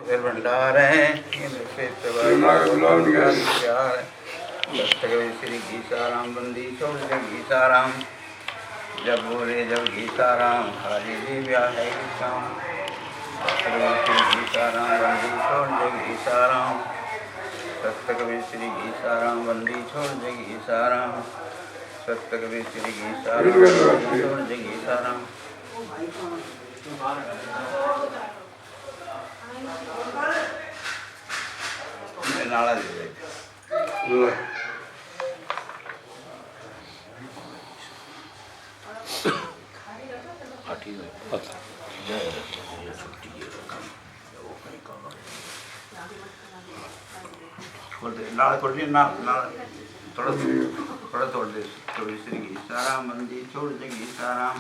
फिर भंडार है श्री गीताराम बंदी छोड़ दे गीताराम जब बोले जब गीताराम खाली जी ब्याह है शाम श्री गीताराम बंदी छोड़ दे गीताराम सत्य कवि श्री गीताराम बंदी छोड़ दे गीताराम सत्य कवि श्री गीताराम छोड़ दे गीताराम नाला दे दे नाला छोड़ दिया ना थोड़ा छोड़ दे थोड़ी श्री गीताराम बंदी छोड़ दे गीताराम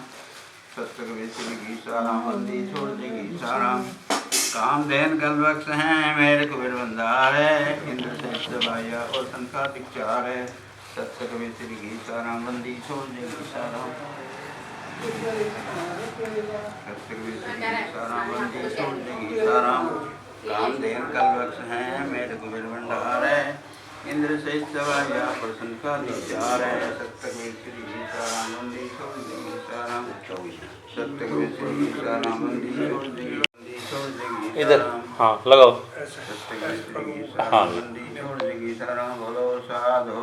सत्य कवि श्री गीताराम बंदी छोड़ दे गीताराम कामधेन कल्पवृक्ष हैं मेरे कुबेर बंधार है इंद्र से भाइया और संकादिक चार है सत्य कवि श्री गीताराम बंदी छोड़ दे गीताराम सत्य कवि श्री गीताराम बंदी छोड़ दे गीताराम कामधेन कल्पवृक्ष हैं मेरे कुबेर बंधार है इंद्र से भाइया और संकादिक चार है सत्य कवि श्री गीताराम बंदी छोड़ दे गीताराम सत्य कवि श्री गीताराम बंदी छोड़ दे इधर हाँ लगाओ हाँ बोलो साधो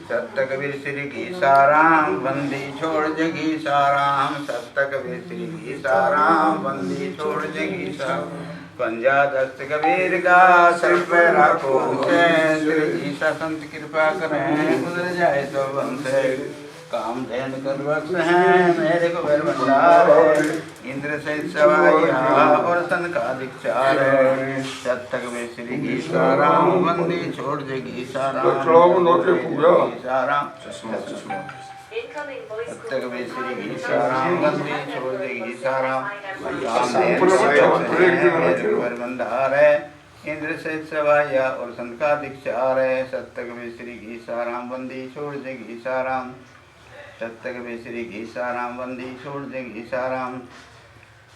सत्य कबीर श्री गीताराम बंदी छोड़ जगी साराम सत्य कबीर श्री गीताराम बंदी छोड़ जगी साराम पंजा दस्त कबीर का सर पे राखो से श्री गीता संत कृपा करें गुजर जाए तो बंसे कामधेन कल्पवृक्ष हैं मेरे कुबेर भंडार है इंद्र से सवाया और संकादिक चार है सत्य कवि श्री गीताराम बंदी छोड़ दे गीताराम सत्य कवि श्री गीताराम बंदी छोड़ दे गीताराम कुबेर भंडार है इंद्र से सवाया और संकादिक चार है सत्य कवि श्री गीताराम बंदी छोड़ दे गीताराम सत्य कवि श्री गीताराम बंदी छोड़ दे गीताराम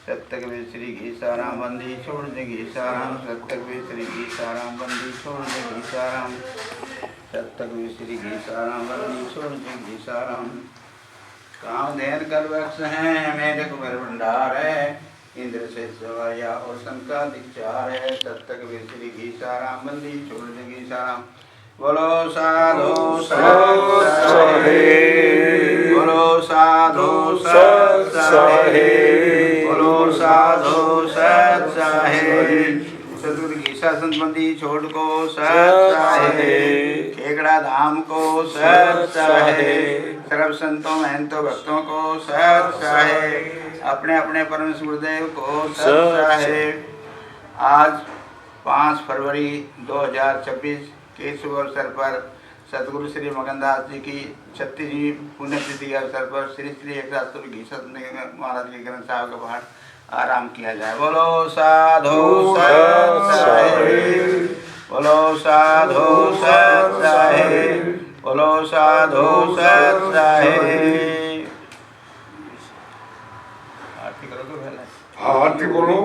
सत्य कवि श्री गीताराम बंदी छोड़ दे गीताराम सत्य कवि श्री गीताराम बंदी छोड़ दे गीताराम सत्य कवि श्री गीताराम बंदी छोड़ दे गीताराम कामधेन कल्पवृक्ष हैं मेरे कुबेर भंडार है इंद्र से सवाया और संकादिक चार है सत्य कवि श्री गीताराम बंदी छोड़ दे गीताराम बोलो साधो बोलो साधो बोलो साधो सतगुरु गीता संबंधी छोड़ को खेगड़ा धाम को सर्व संतों महंतों भक्तों को अपने अपने परम गुरुदेव को आज 5 फरवरी 2026 के शुभ अवसर पर सतगुरु श्री मगनदास जी की 36वीं पुण्यतिथि के अवसर पर श्री श्री एकनाथ गीता महाराज के ग्रंथ साहब का पाठ आराम किया जाए। बोलो साधो बोलो साधो बोलो साधो आरती करोगे पहले? आरती बोलो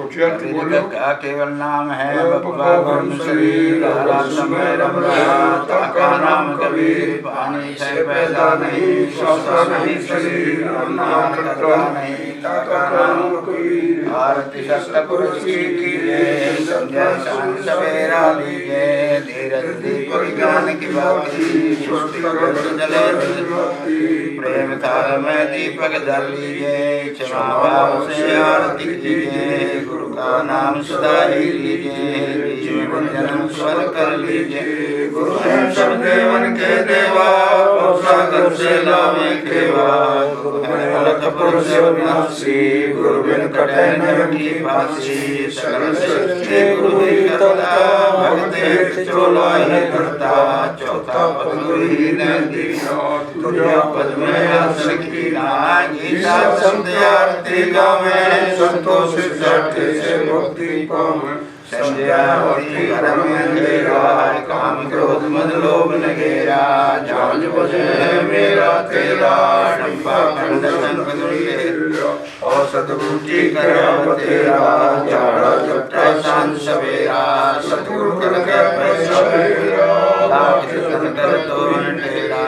का केवल नाम है बप्पा शरीर नाम कबीर पानी से पैदा नहीं सोता नहीं शरीर नाम नहीं नाम कबीर आरती सतपुरुष की कीजिए संध्या शांत सवेरा लीजिए धीरज दीपक ज्ञान की बाती जले प्रेम थाल में दीपक जल लीजिए क्षमा भाव से आरती कीजिए गुरु का नाम सदा ही लीजिए जीवन जन्म स्वर कर लीजिए गुरु हैं सब देवन के देवा सागर से लावे केवा गुरु हैं अलख पुरुष विनाशी गुरु बिन कटे नर की फांसी सकल सृष्टि गुरु ही करता भक्त एक चोला ही करता चौथा पद गुरु ही न दीना तुझा पद में आसन की ना गीता शब्द आरती गावे संतोष जाते से मुक्ति पावे संध्या होती घर में अंधेरा काम क्रोध मद लोभ नगेरा जान बजे मेरा तेरा डिंपा खंडन बदुले औसत सतगुरु की करम तेरा जाड़ा जपता संत सवेरा सतगुरु कर पैसा मेरा लाख जतन कर तोरण तेरा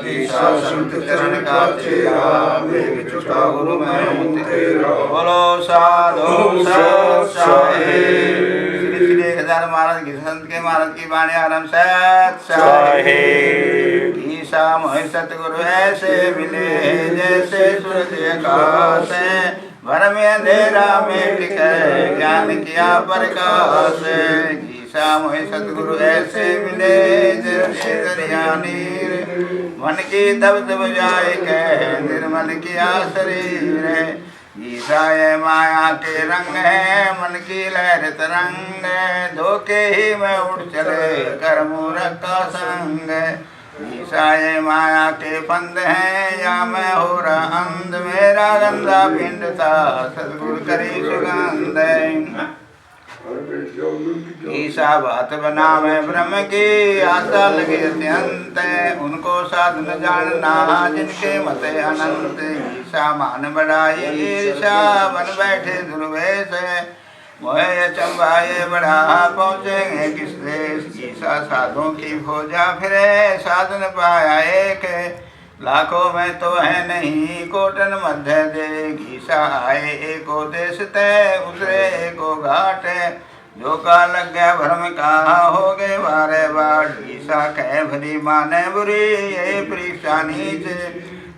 गीसा संत चरण का तेरा मेघ चुका गुरु मैं हूँ तेरा बोलो साधु सत साहेब श्री श्री 1000 महाराज की संत के महाराज की वाणी आरंभ सत साहेब गीसा मोहि सतगुरु ऐसे मिले जैसे सूरज आकाश भर में अंधेरा में टिके ज्ञान किया प्रकाश गीसा मोहि सतगुरु ऐसे मिले जैसे दरिया नीर मन की तब तब जाए कह निर्मल किया शरीर गीसा ये माया के रंग है मन की लहर तरंग धोखे ही में उड़ चले कर मूरख का संग गीसा ये माया के फंद हैं या मैं हो रहा अंध मेरा गंदा पिंड था सतगुरु करी सुगंध ईसा बात बना मैं ब्रह्म की आशा लगे अत्यंत उनको साधन जानना जिनके मत अनंत ईसा मान बढ़ाई ईर्षा बन बैठे दुर्वेश मोहे चंबा ये बढ़ा पहुँचेंगे किस देश ईसा साधुओं की भोजा फिरे साधन पाया एक लाखों में तो है नहीं कोटन मध्य दे गीसा आए एको देश तय उतरे एको घाट जो का लग गया भ्रम कहा हो गए बारे बार गीसा कह भरी माने बुरी ये परीक्षा नीच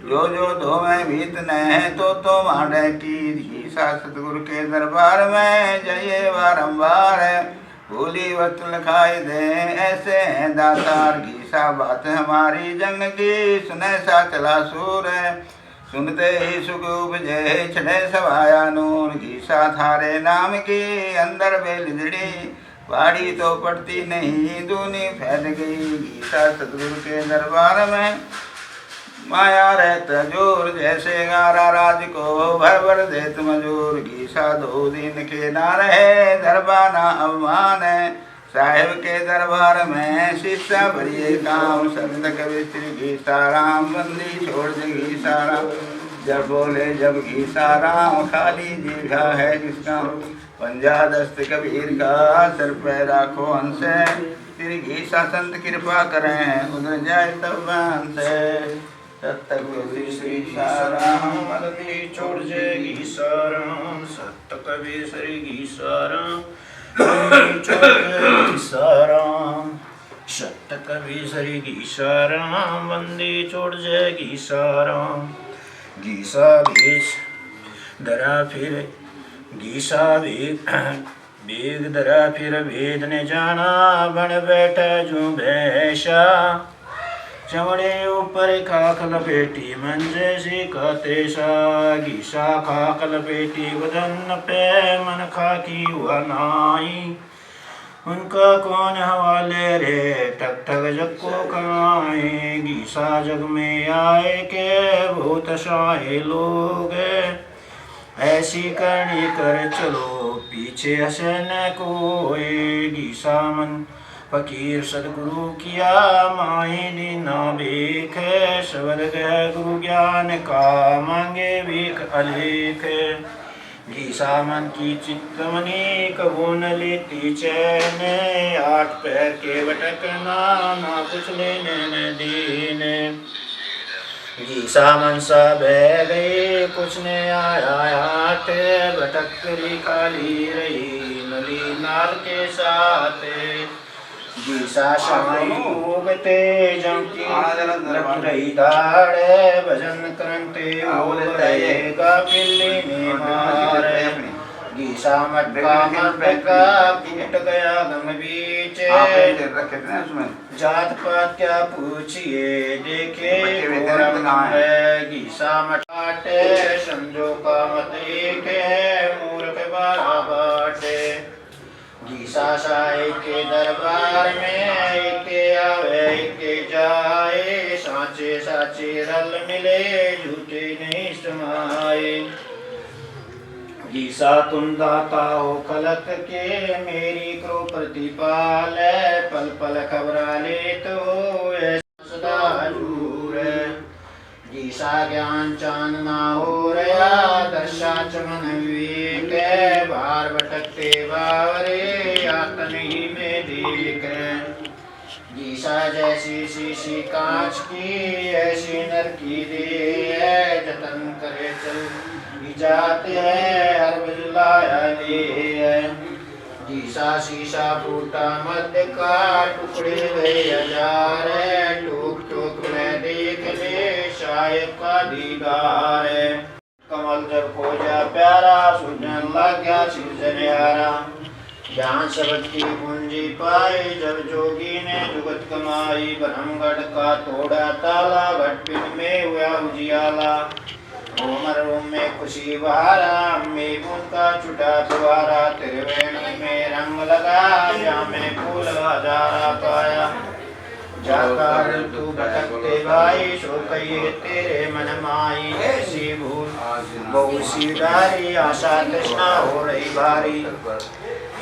जो जो दो में भीत न तो माने की गीसा सतगुरु के दरबार में जाइए बारंबार भूली वस्तु लिखाई दे ऐसे हैं दातार गीसा बात हमारी जंग की सुने सा चला सूर सुनते ही सुख उपजे छड़े सवाया नूर गीसा थारे नाम की अंदर बेल जड़ी बाड़ी तो पड़ती नहीं दूनी फैल गई गीसा सतगुरु के दरबार में माया रहता जोर जैसे गारा राज को भर भर देत मजूर गीसा 2 दिन के ना रहे दरबाना अवमान साहेब के दरबार में शिक्षा भरिए काम संत कवि श्री गीसा राम बंदी छोड़ दे गीसा राम जब बोले जब गीसा राम खाली जीघा है जिसका पंजा दस्त कबीर का सर पे राखो हंस श्री गीसा संत कृपा करें उधर जाए तब हंस सत्य कबीर श्री गीसाराम बंदी छोड़ दे गीसा राम सत्य कबीर श्री गीसा राम गीसाराम सत्य कबीर श्री गीसाराम बंदी छोड़ जय गीसाराम गीसा भेष धरा फिर गीसा बेग धरा फिर भेद ने जाना बन बैठा जू भैसा चमड़े ऊपर खाक लपेटी मंजे सी कहते सा गीसा खाक लपेटी बदन पे मन खाकी हुआ नाई उनका कौन हवाले रे ठग ठग जग को कमाए गीसा जग में आए के बहुत सारे लोग ऐसी करनी कर चलो पीछे हसन कोई गीसा मन फकीर सदगुरु किया माही दीना भीख शबद गह गुरु ज्ञान का मांगे भीख अलेख गीसा मन की चित्तमनी कबू न लेती चैन 8 पैर के भटकना ना कुछ लेने न देने गीसा मन सा बह गई कुछ ने आया आठ भटक करी खाली रही नली नाल के साथ गीसा शाई उगते जमती लग रही दाड़े भजन करते उड़ेगा पिल्ली ने मारे गीसा मटका मटका टूट गया गम बीच जात पात क्या पूछिए देखे गीसा मटाटे समझो का मत एक मूर्ख बारा बाटे गीसा साई के दरबार में एक आवे एक जाए साचे साचे रल मिले झूठे नहीं समाए गीसा तुम दाता हो कलक के मेरी क्रो प्रतिपाल पल पल खबरा ले तो सदा हजूर ईसा ज्ञान चांदना हो रया दशा चमन विवेक बाहर भटकते बावरे आतन ही में देख ईसा जैसी शीशी कांच की ऐसी नर की दे जतन करे चल जाते हैं हर बिजलाया दे जीसा शीशा फूटा मध्य का टुकड़े गए हजार टूक टूक में देख ले शायद का दीदार कमल जब खोजा प्यारा सुजन लग गया सिरजन्यारा ज्ञान शब्द की पूंजी पाई जब जोगी ने जुगत कमाई ब्रह्मगढ़ का तोड़ा ताला घटपिन में हुआ उजियाला उमर में खुशी बहारा अम्मी का छुटा दुबारा त्रिवेणी में रंग लगा या में फूल हजारा पाया जाकर तू भटकते भाई सो कहिए तेरे मन माई ऐसी भूल बहु सी डारी आशा तृष्णा हो रही भारी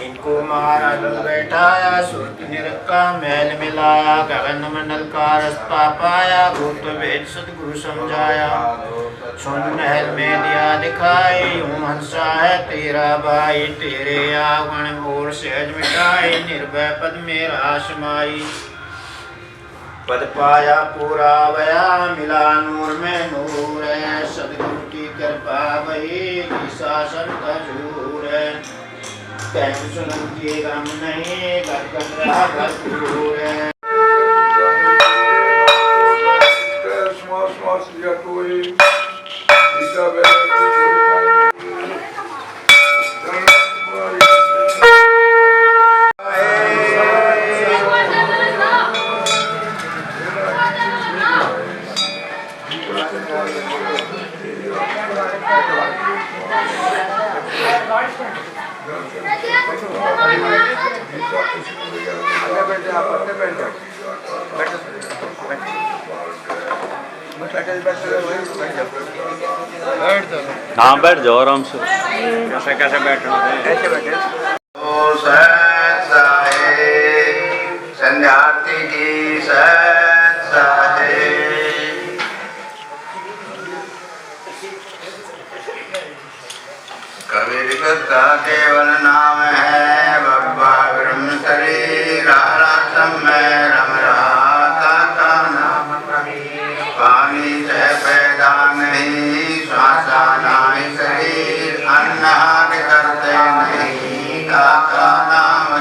इनको मारा दल बैठाया सुरत निरक्का महल मिलाया गगन मंडल का रास्ता पाया भूत वेद सतगुरु समझाया सुन महल में दिया दिखाई यूं हंसा है तेरा भाई तेरे आगमन और सहज मिटाई निर्भय पद मेरा समाई पद पाया पूरा बया मिला नूर में नूर है सदगुरु की कृपा वही शासन का झूर है सुन के गम नहीं भरपूर है हाँ बैठ जाओ आराम से कैसे कैसे बैठना है ऐसे बैठे संध्यार्थी की सहसा है कबीर का केवल नाम है बब्बा ब्रह्म शरीर में रम रहा का नाम पानी से पैदा नहीं श्वासा नहीं शरीर अन्नहार करते नहीं का नाम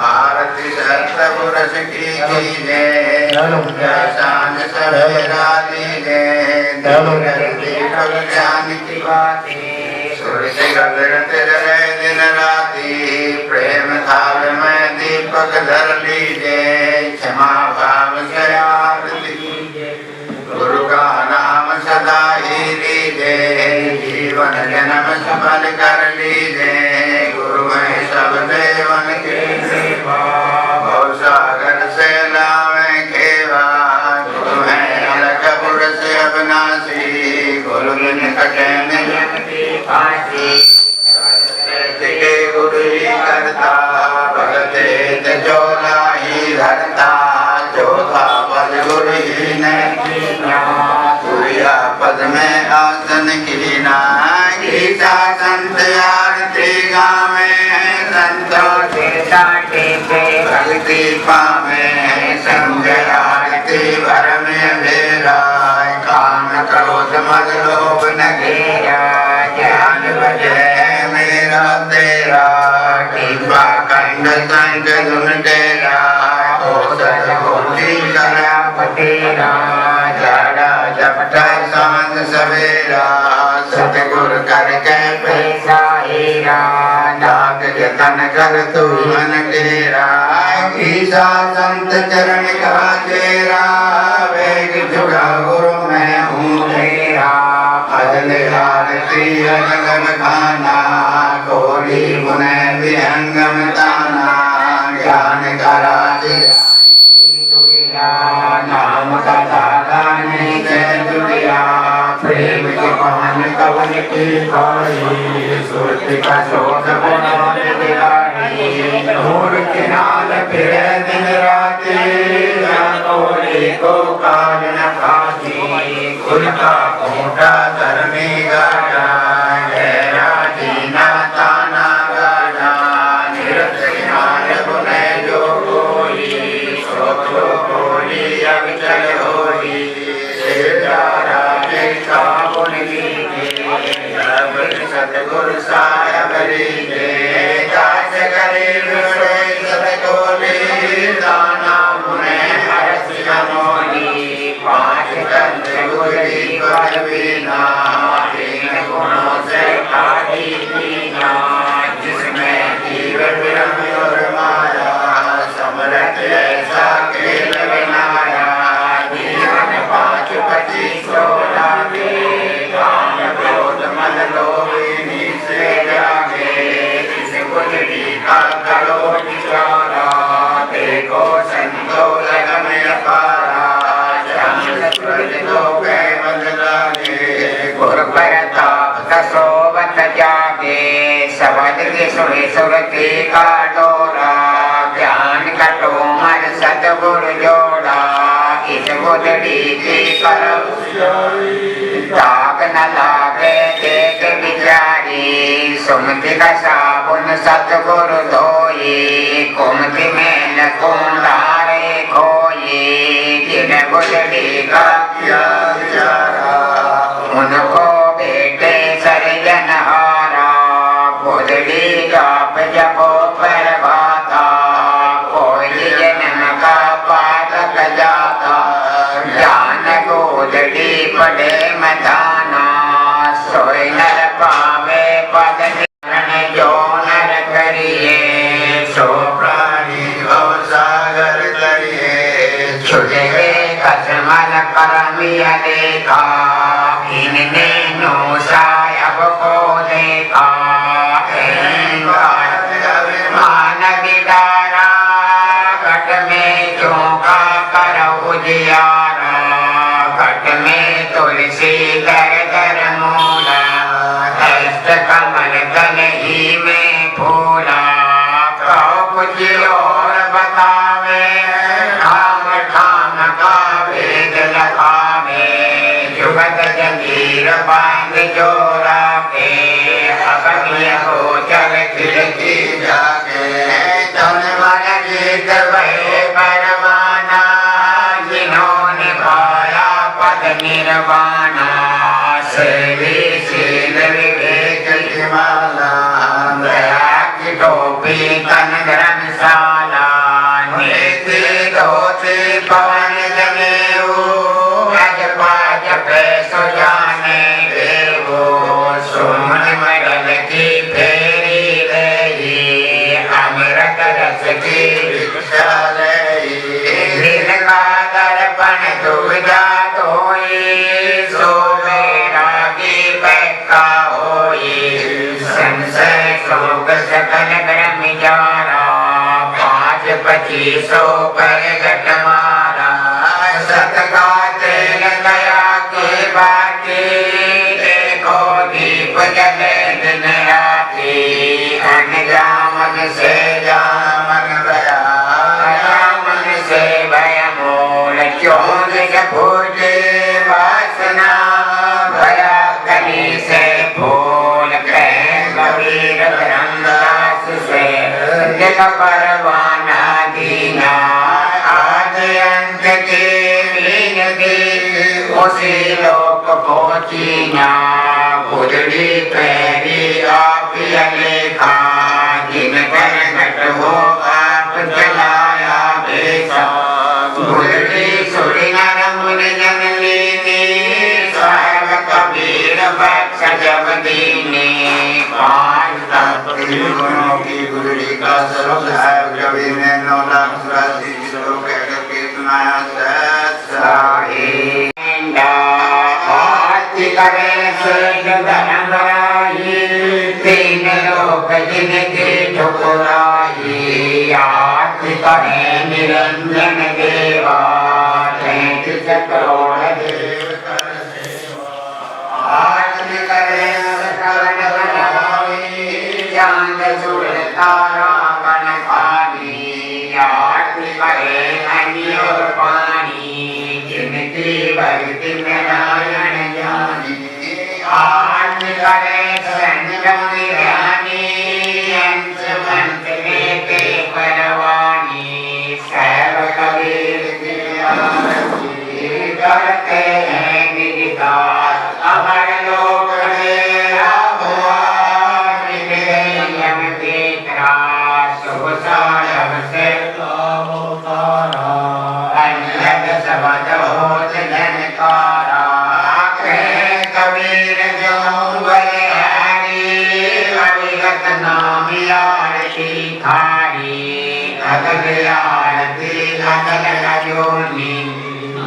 आरती सत्य पुरुष की कीजिए शान सवेरा दीजिए दीपक ज्ञान की बाती सूर्य गगरते रहे दिन राती प्रेम थाल में दीपक धर लीजिए क्षमा भाव से आरती गुरु का नाम सदा ही लीजिए जीवन जन्म सफल कर लीजिए गुरु में सब देवन के भव सागर से लावे खेवा गुरु में अलग पुरुष अविनाशी गुरु बिन कटे के गुरु ही करता भगते जोला ही धरता चौथा पद गुरु ही ने पद में आसन कीना गीता संत आरती गावे संतों के भक्ति पावे संग आरती भर में भेरा काम क्रोध मद लोभ न घेरा ज्ञान बजे मेरा तेरा टीपा कंड संग धुन तेरा औसत होती करा पटेरा जाड़ा जपटा सांझ सवेरा सतगुर करके पैसा हीरा नाग जतन कर तू मन तेरा ईसा संत चरण का चेरा वेग जुड़ा गुरु मैं हूँ तेरा अजल आरती अजगन खाना कोरी मुने विहंगम ताना ज्ञान करा नाम का दाने जय दुनिया प्रेम के पान कवन की खाई सुरति का शोध बनाने दिलानी दूर किनारे फिरे दिन राती, कोली को काल न खाती, कुल का कोटा धर्मी गाड़ा, गहरा जीना ताना गाड़ा, निरत किनारे बुने जो कोई, सोचो कोली अब चल होई, सेजारा जिसका बुन लीजे, अब सतगुरु साहब लीजे, दास गरीब सोई सब कोली, दाना बुने हरस मनोनी, पांच तंत्र गुरी कर बीना, तीन गुणों से खाती पीना, जिसमें जीवन ब्रह्म और माया, समरथ ऐसा खेल बनाया, जीवन पांच पची सोला के, काम क्रोध मद लोभ इन्हीं से जागे, इस कुंडली का करो विचारा, देखो संतो लगन अपारा, गुर प्रताप कसोवत जागे, सबद की सुनी सुरती का डोरा, ज्ञान का टोमर सतगुरु जोड़ा, इस बुद्धि की करब दाग न लागे देख बिचारी, सुमति का साबुन सतगुरु धोई, कुमति में न कुंडारे खोई, जिन बुद्धि का किया विचारा, उनको बेटे सर्जन हारा, बुद्धि जाप जपो परभाता, कोई जन्म का पातक जाता, ज्ञान गोदड़ी पड़े मदाना, सोई नर पावे पद निरण, जो नर करिए सो प्राणी भव सागर तरिए, छुटे कसमल करमिया देखा, इनने नो सायब को देखा, मान बिदारा, घट में चौका कर उजियारा, घट में तुलसी दर दर मूला, अष्ट कमल दल ही में फूला, कहो कुछ और बतावे, ठाम ठाम का भेद लगावे, जुगत जंजीर बांध जोड़ा के, अगमिया हो चल खिड़की जाके, तन मन गीत भये परवाना, जिन्होंने पाया पद निर्वाणा, सेवी शील विवेक की माला, दया की टोपी तन धर्मशाला, नीति धोती पवन जनेऊ, अज पाज पे सुजाने देवो, सुमन मडल की फेरी रही, अमृत रस की भिक्षा रही, दिल का दर्पण दुविधा धोई, सो वैरागी पैका होई, संशय शोक सकल ग्रम जारा, पांच पचीसों पर घट मारा, सत का तेल दया की बाती, देखो दीप जले दिन राती, अनजामन से जामन भया, जामन से भय मूल, चोर पूजे वासना, भया कली से फूल, कह कबीर ब्रह्मदास से, दिल परवाना दीना, आज अंत की मीनती, उसी लोक पहुँचीना, बुद्धि पैरी आप लेखा, जिन पर घट हो आप चलाया भेषा, बुद्धि सुरी नर मुनि जन लीनी, साहेब कबीर बख्श जब दीनी, पांच तत्व गुणों की गुरुजी का स्वरूप साहेब कबीर ने 9 लाख 84 श्लोक कहकर के सुनाया। करे सिद्ध धर्म राही, तीन लोक जिनकी ठुकराई, आरती करे निरंजन देवा, 33 करोड़ देव कर सेवा, आरती करे श्रवण बनाई, चांद सूर्य तारा गण भक्ति नारायण ज्ञानी आन करे संगम ज्ञानी अंश मंत लेते परवानी सर्व कबीर की आरती करते हैं निदान अमर लोक में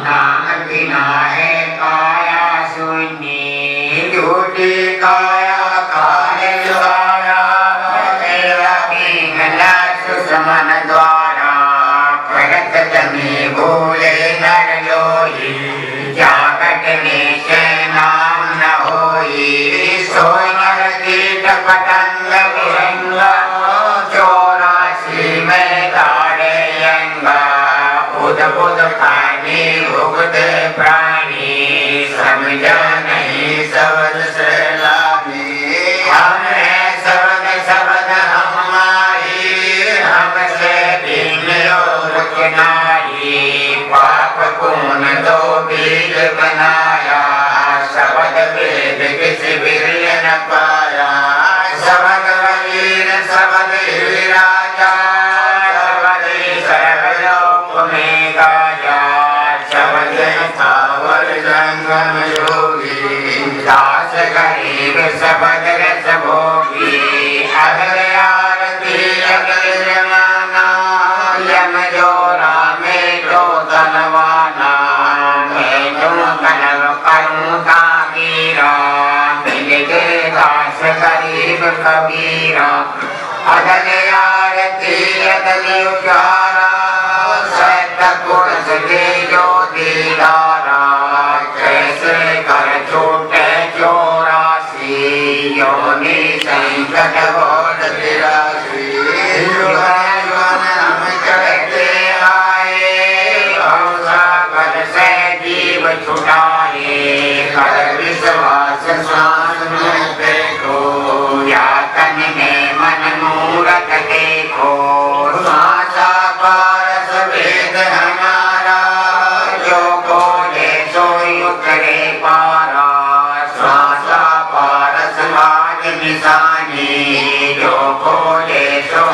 नाम बिना है काया शून्य झूठी काया कार्य द्वारा तेरा पिंगला सुषमन द्वारा करत जमी भूले नर लोही जागत निश नाम न होई सोई नर कीट पतंग विहंग 84 में तारे अंगा बुध बुध खानी भुगते प्राणी समझा नहीं शब्द से लानी हमने शब्द शब्द हमारी हमसे भिन्न और किनारी पाप पुण्य दो बीज बनाया शब्द वेद किसी वीर्य न पाया शब्द वीर शब्द ही राजा शब्द सर्वलोक में गाया शब्द स्थावर जंगम योगी दास गरीब शब्द रस भोगी अगर आरती अगर जमाना यम जोरा में तो तनवाना मैं तुम कनव करूं तामीरा मिल के दास गरीब कबीरा अदल आरती अदल उजारा सतगुण से जो दीदारा कैसे कर छूटे 84 योनि संकट घोर 83 युगन हम चढ़ते आए सागर से जीव छुटाए कर विश्वास श्वास में देखो या तन में मन मूरत देखो साचा पारस वेद हमारा जो बोले सोई उतरे पारा साचा पारस आज निशानी जो बोले सो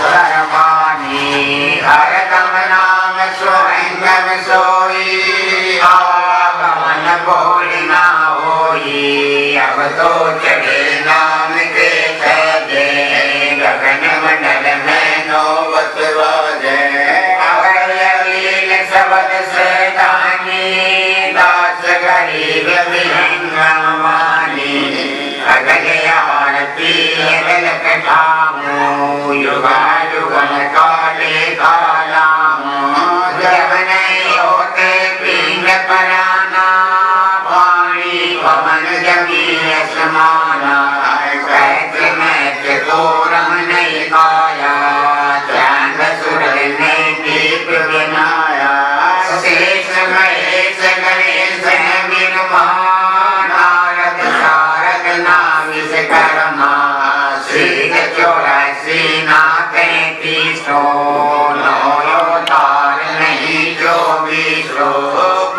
करवानी हर दम नाम स्वयं सोई आगमन बोलना होई अब तो चढ़े नाम के दे गगन मंडल में नौबत बाजे अगर अलील शब्द से दानी दास गरीब विहंगमानी अगल आरती अगल कठामो युगा युगन काले कालामो जब नहीं होते पिंड पराना पानी पवन जमी समाना कैसे मैं कोरम नहीं खाया चांद सूरज ने दीप बनाया शेष महेश गणेश निर्माण नारद शारद नाम विश्वकर्मा श्री 84 ना 33 नौ अवतार नहीं 24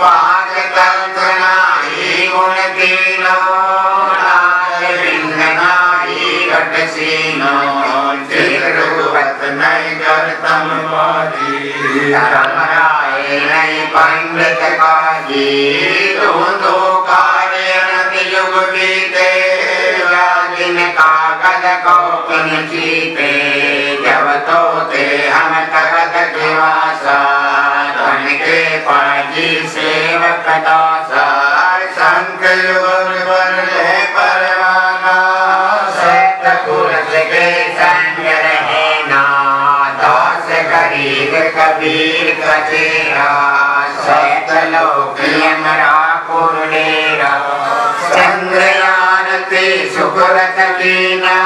पांच तत्व नाही गुण तीनों नाद बिंद नाही घट सीनो चिरूपत नहीं करतम वादी धर्मराय नहीं पंडित काजी धूंधो कार्य युग बीते दिन कागज कौपिन चीते जब तो ते हम तगत निवासा धन के पाजी सेवक दासा संत युग बरले परवाना सत्य पुरुष के संग रहना दास गरीब कबीर कचेरा सत लोक यमरा कुरनेरा चंद्रयानते सुकृत कीना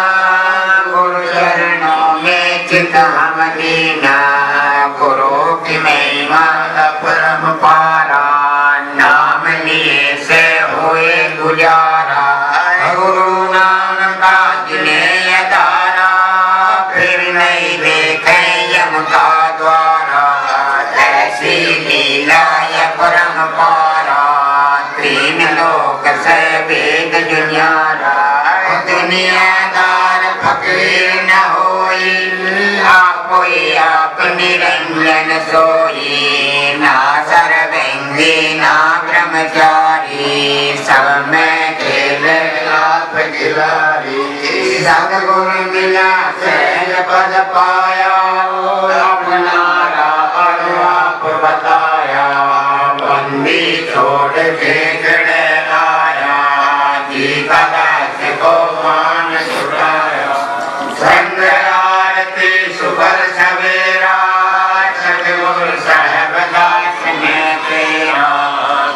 गुरु चरणों में चित हम दीना गुरु की महिमा परम पारा गुजारा, गुरु नानक का जिन्हें अदारा, फिर नहीं देखे यम का द्वारा, ऐसी लीला या परम पारा, तीन लोक से वेद जुन्यारा, दुनियादार फकीर न होई, आपोई आप निरंजन सोई, ना सर्वंगी ना ब्रह्मचारी, सब में खेल आप खिलाड़ी, सतगुरु मिला सहज पद पाया, अपना राह आप बताया, बंदी छोड़ के खड़े आया, जीता दास को मान छुड़ाया, संग आरती सुबह सवेरा, सतगुरु साहब दास ने तेरा,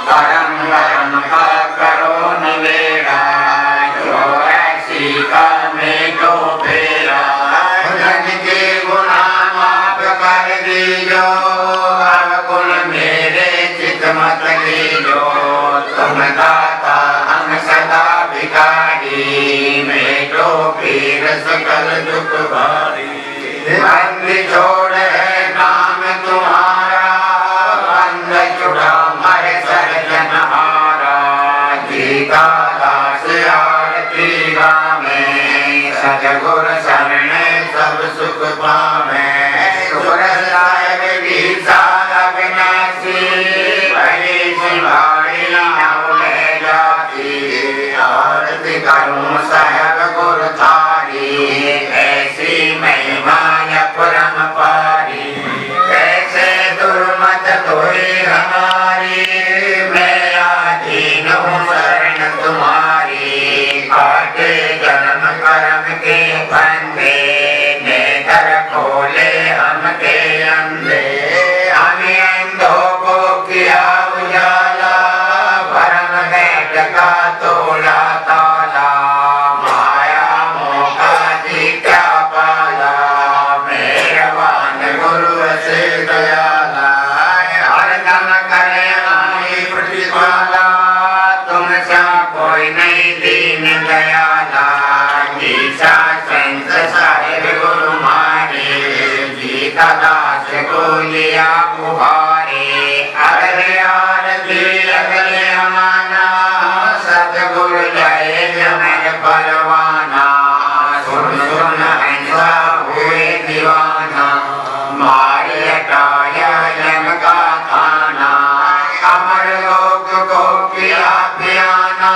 करम करम का करो निवेड़ा, जो ऐसी का में तो फेरा, धन के गुनाह माफ कर दीजो, अवगुण मेरे चित मत लीजो, तुम दाता हम सदा भिखारी, मेटो पीर सकल दुख भारी, बंद छोड़ है नाम तुम्हारा, बंद छुड़ा मर सर्जनहारा, जीता दास आरती गावे, सतगुर शरण सब सुख पावे, सुरसायक गीता अविनाशी, भले सिंहाड़ी नव ले जाती, आरती करूं साहब गुर थारी, ऐसी महिमा या परम पारी, कैसे दुर्मत कोई हमारी, मैं आधीन हूँ शरण तुम्हारी, काटे जन्म कर्म के फंदे, नेत्र खोले हम के अंधे, हमें अंधों को किया उजाला, भरम बैठ का तोड़ा ताला, माया मोह जी क्या पाला, मेहरबान गुरु से दयाला, हरदम करे आई प्रतिपाला, तुम सा कोई नहीं दीन दयाला, गीता संत साहिब गुरु मारे, गीता दास को लिया पुकारे, अगले आरती अगले अमाना, सतगुरु जय जमन परवाना, सुन सुन हंसा हुए दीवाना, मारे हटाया यम का थाना, अमर लोक को किया पियाना,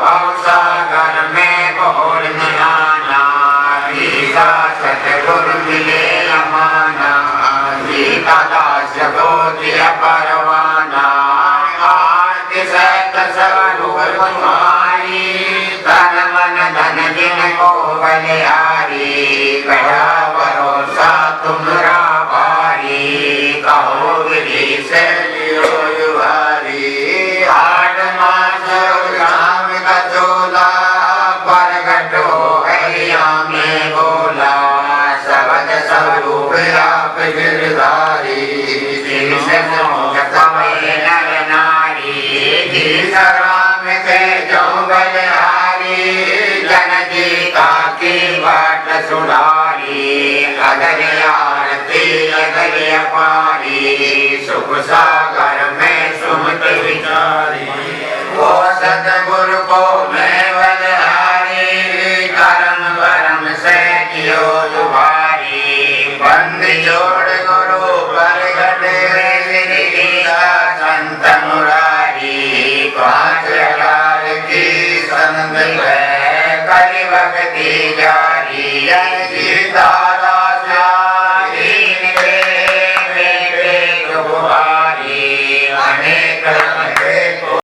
भवसागर में घोर निहाना, गीता सतगुरु मिले अमाना, गीता दास को दिया परवाना, आरती सत स्वरूप तुम्हारी, तन मन धन दिन को बलिहारी, कहा भरोसा तुमरा भारी, कहो विधि से लियो युहारी, आठ मास राम का चोला, प्रगट हो हरिया में बोला, सबद स्वरूप आप गिरधारी, जिनसे मोहत में नर नारी, जिस राम के जो बलिहारी, जन जीता की बाट सुधारी, अगले आरती अगले अपारी, सुख सागर में सुमत विचारी, वो सतगुरु को मैं बलिहारी, करम परम से कियो दुभारी, बंद जोड़ गुरु प्रगट श्री गीता संत मुरारी, 5,000 की संग है करि भक्ति जा